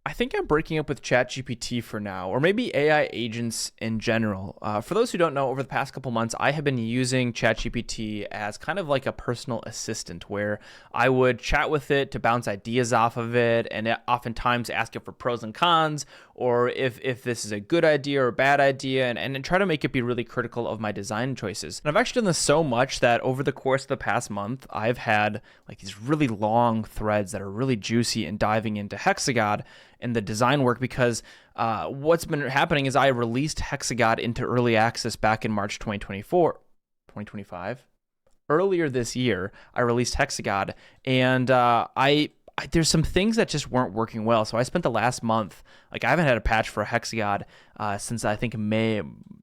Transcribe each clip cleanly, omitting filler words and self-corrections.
I think I'm breaking up with ChatGPT for now, or maybe AI agents in general. For those who don't know, over the past couple months, I have been using ChatGPT as kind of like a personal assistant where I would chat with it to bounce ideas off of it and oftentimes ask it for pros and cons, or if this is a good idea or a bad idea, and try to make it be really critical of my design choices. And I've actually done this so much that over the course of the past month, I've had like these really long threads that are really juicy and diving into Hexagod and the design work, because what's been happening is I released Hexagod into early access back in March 2025. Earlier this year, I released Hexagod, and there's some things that just weren't working well. So I spent the last month, like I haven't had a patch for Hexagod since I think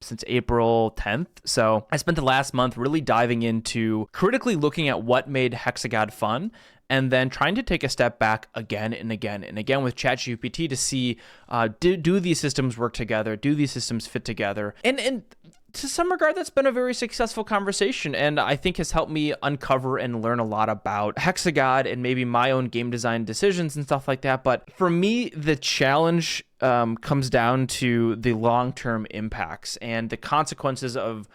since April 10th. So I spent the last month really diving into critically looking at what made Hexagod fun, and then trying to take a step back again and again and again with ChatGPT to see, do these systems work together? Do these systems fit together? And to some regard, that's been a very successful conversation, and I think has helped me uncover and learn a lot about Hexagod and maybe my own game design decisions and stuff like that. But for me, the challenge comes down to the long-term impacts and the consequences of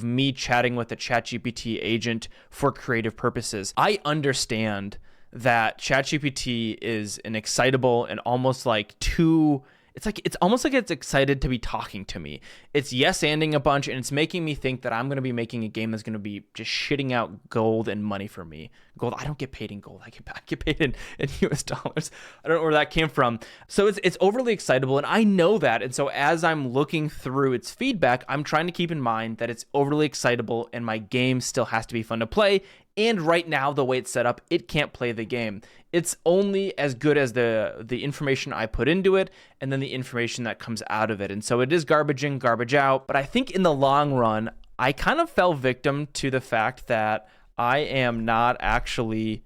me chatting with the ChatGPT agent for creative purposes. I understand that ChatGPT is an excitable and almost like it's almost like it's excited to be talking to me. It's yes-anding a bunch, and it's making me think that I'm going to be making a game that's going to be just shitting out gold and money for me. Gold, I don't get paid in gold. I get paid in US dollars. I don't know where that came from. So it's overly excitable, and I know that. And so as I'm looking through its feedback, I'm trying to keep in mind that it's overly excitable, and my game still has to be fun to play. And right now, the way it's set up, it can't play the game. It's only as good as the information I put into it and then the information that comes out of it. And so it is garbage in, garbage out. But I think in the long run, I kind of fell victim to the fact that I am not actually...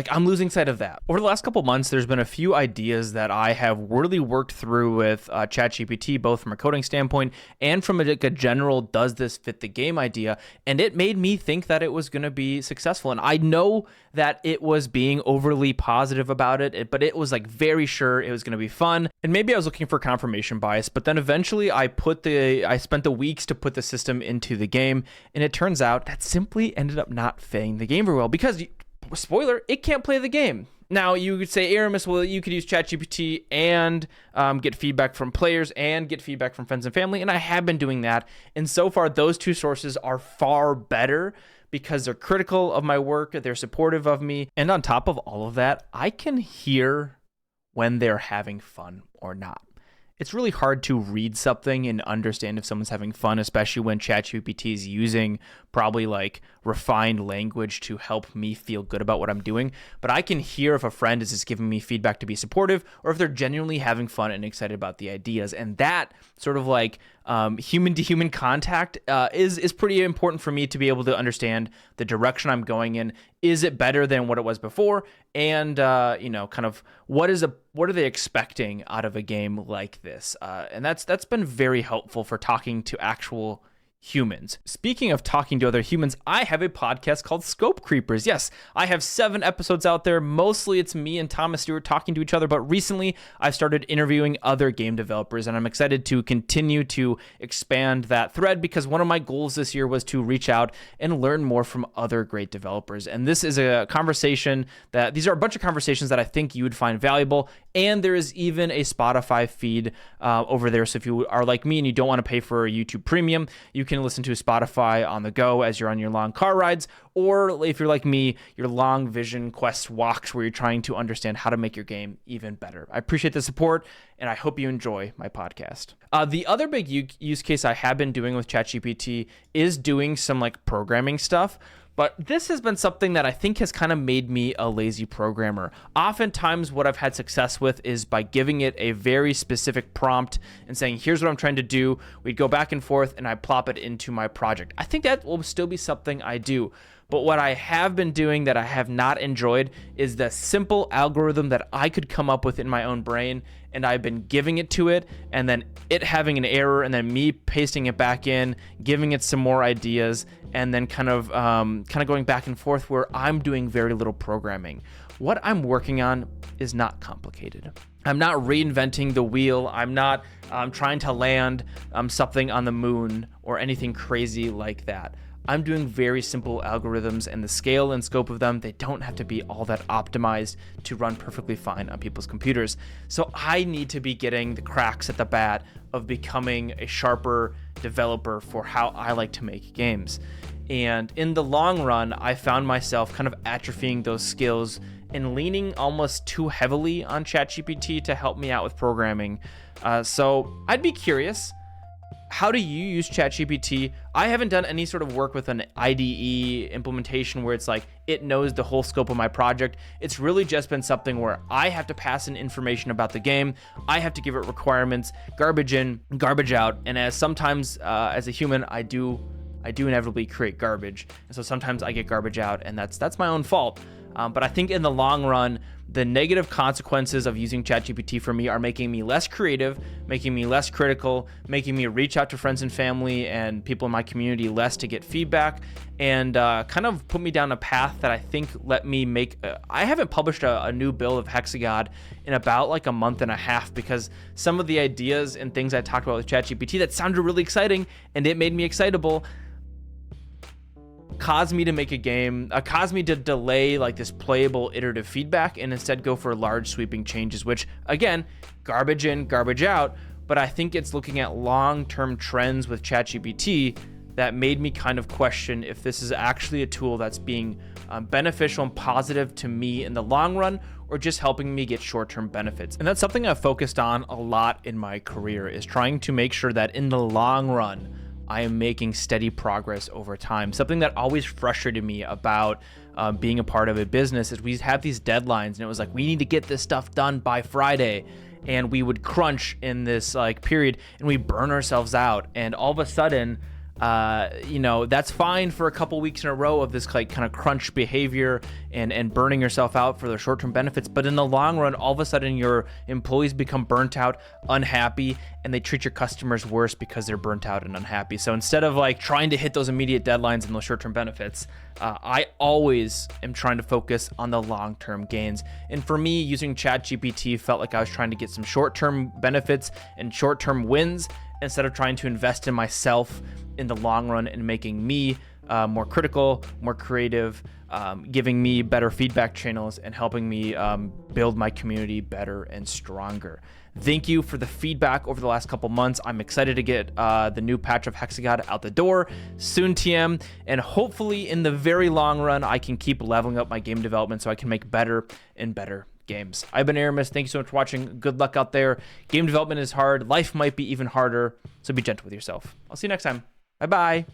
I'm losing sight of that. Over the last couple months, there's been a few ideas that I have really worked through with ChatGPT, both from a coding standpoint and from a general, does this fit the game idea? And it made me think that it was going to be successful. And I know that it was being overly positive about it, but it was like very sure it was going to be fun. And maybe I was looking for confirmation bias, but then eventually I spent the weeks to put the system into the game. And it turns out that simply ended up not fitting the game very well because... spoiler, it can't play the game. Now, you could say, Aramis, well, you could use ChatGPT and get feedback from players and get feedback from friends and family, and I have been doing that. And so far, those two sources are far better because they're critical of my work, they're supportive of me, and on top of all of that, I can hear when they're having fun or not. It's really hard to read something and understand if someone's having fun, especially when ChatGPT is using probably like refined language to help me feel good about what I'm doing. But I can hear if a friend is just giving me feedback to be supportive or if they're genuinely having fun and excited about the ideas. And that sort of like human to human contact is pretty important for me to be able to understand the direction I'm going in. Is it better than what it was before? And kind of what are they expecting out of a game like this? And that's been very helpful for talking to actual humans. Speaking of talking to other humans, I have a podcast called Scope Creepers. Yes, I have 7 episodes out there. Mostly it's me and Thomas Stewart talking to each other, but recently I've started interviewing other game developers, and I'm excited to continue to expand that thread because one of my goals this year was to reach out and learn more from other great developers. And this is a conversation these are a bunch of conversations that I think you would find valuable, and there is even a Spotify feed over there. So if you are like me and you don't want to pay for a YouTube Premium, you can listen to Spotify on the go as you're on your long car rides, or if you're like me, your long vision quest walks where you're trying to understand how to make your game even better. I appreciate the support, and I hope you enjoy my podcast. The other big use case I have been doing with ChatGPT is doing some like programming stuff. But this has been something that I think has kind of made me a lazy programmer. Oftentimes what I've had success with is by giving it a very specific prompt and saying, here's what I'm trying to do. We'd go back and forth and I plop it into my project. I think that will still be something I do. But what I have been doing that I have not enjoyed is the simple algorithm that I could come up with in my own brain, and I've been giving it to it, and then it having an error, and then me pasting it back in, giving it some more ideas, and then kind of going back and forth where I'm doing very little programming. What I'm working on is not complicated. I'm not reinventing the wheel. I'm not trying to land something on the moon or anything crazy like that. I'm doing very simple algorithms, and the scale and scope of them, they don't have to be all that optimized to run perfectly fine on people's computers. So I need to be getting the cracks at the bat of becoming a sharper developer for how I like to make games. And in the long run, I found myself kind of atrophying those skills and leaning almost too heavily on ChatGPT to help me out with programming. So I'd be curious, how do you use ChatGPT? I haven't done any sort of work with an IDE implementation where it's like it knows the whole scope of my project. It's really just been something where I have to pass in information about the game. I have to give it requirements, garbage in, garbage out. And as sometimes as a human, I do inevitably create garbage. And so sometimes I get garbage out, and that's my own fault. But I think in the long run, the negative consequences of using ChatGPT for me are making me less creative, making me less critical, making me reach out to friends and family and people in my community less to get feedback, and kind of put me down a path that I think let me make... I haven't published a new build of Hexagod in about like a month and a half, because some of the ideas and things I talked about with ChatGPT that sounded really exciting and it made me excitable caused me to make a game, caused me to delay like this playable iterative feedback and instead go for large sweeping changes, which again, garbage in, garbage out. But I think it's looking at long-term trends with ChatGPT that made me kind of question if this is actually a tool that's being beneficial and positive to me in the long run, or just helping me get short-term benefits. And that's something I've focused on a lot in my career, is trying to make sure that in the long run, I am making steady progress over time. Something that always frustrated me about being a part of a business is we have these deadlines, and it was like, we need to get this stuff done by Friday. And we would crunch in this like period, and we burn ourselves out. And all of a sudden, that's fine for a couple weeks in a row of this like kind of crunch behavior and burning yourself out for the short-term benefits. But in the long run, all of a sudden your employees become burnt out, unhappy, and they treat your customers worse because they're burnt out and unhappy. So instead of like trying to hit those immediate deadlines and those short-term benefits, I always am trying to focus on the long-term gains. And for me, using ChatGPT felt like I was trying to get some short-term benefits and short-term wins instead of trying to invest in myself in the long run and making me more critical, more creative, giving me better feedback channels, and helping me build my community better and stronger. Thank you for the feedback over the last couple months. I'm excited to get the new patch of Hexagod out the door soon, TM, and hopefully in the very long run, I can keep leveling up my game development so I can make better and better games. I've been Aramis. Thank you so much for watching. Good luck out there. Game development is hard. Life might be even harder, so be gentle with yourself. I'll see you next time. Bye-bye.